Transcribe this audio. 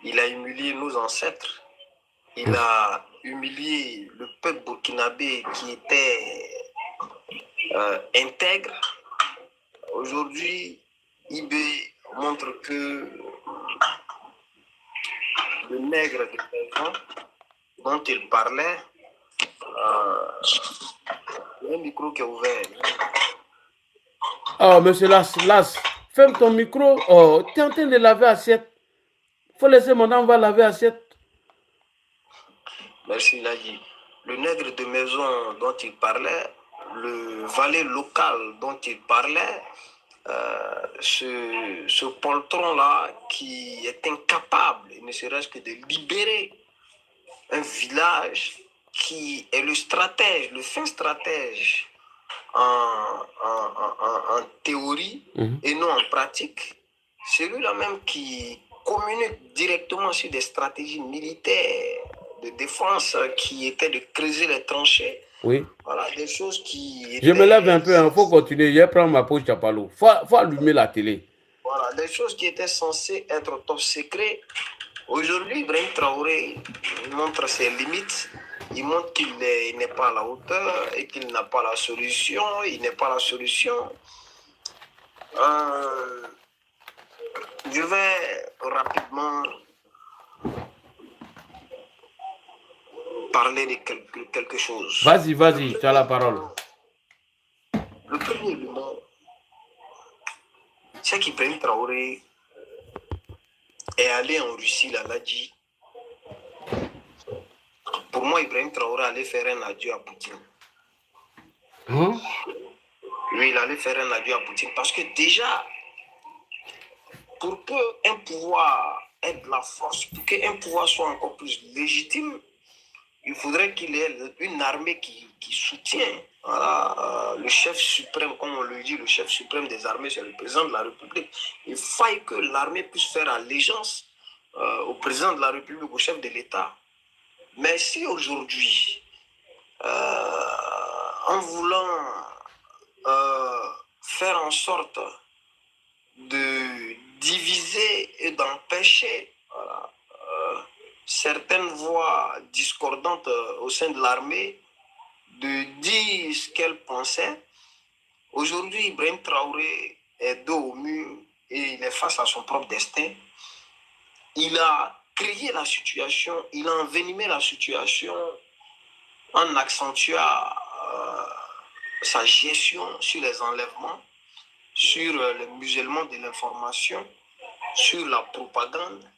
il a humilié nos ancêtres, il a humilié le peuple burkinabé qui était intègre. Aujourd'hui, Ibé montre que le nègre de Pékin dont il parlait, il y a un micro qui est ouvert. Oh, monsieur Las, ferme ton micro. Oh, tu es en train de laver assiette. Faut laisser madame va laver assiette. Merci, il a dit. Le nègre de maison dont il parlait, le valet local dont il parlait, ce poltron-là qui est incapable, ne serait-ce que de libérer un village, qui est le stratège, le fin stratège en théorie et non en pratique. C'est lui-là même qui communique directement sur des stratégies militaires de défense qui étaient de creuser les tranchées. Oui. Voilà, des choses qui Je me lève un peu, il faut continuer. Je vais prendre ma pause Chapalo. Faut allumer la télé. Voilà, des choses qui étaient censées être top secret. Aujourd'hui, Ibrahim Traoré montre ses limites. Il montre qu'il n'est pas à la hauteur et qu'il n'a pas la solution. Il n'est pas la solution. Je vais rapidement parler de quelque chose. Vas-y, tu as la parole. Le premier élément, c'est qu'Ibrahim Traoré est allé en Russie, là, l'a dit. Pour moi, Ibrahim Traoré allait faire un adieu à Poutine. Lui, il allait faire un adieu à Poutine parce que déjà, pour qu'un pouvoir ait de la force, pour qu'un pouvoir soit encore plus légitime, il faudrait qu'il y ait une armée qui soutient. Voilà, le chef suprême, comme on le dit, le chef suprême des armées, c'est le président de la République. Il faille que l'armée puisse faire allégeance au président de la République, au chef de l'État. Mais si aujourd'hui, en voulant faire en sorte de diviser et d'empêcher certaines voix discordantes au sein de l'armée de dire ce qu'elles pensaient. Aujourd'hui, Ibrahim Traoré est dos au mur et il est face à son propre destin. Il a créé la situation, il a envenimé la situation en accentuant sa gestion sur les enlèvements, sur le musellement de l'information, sur la propagande,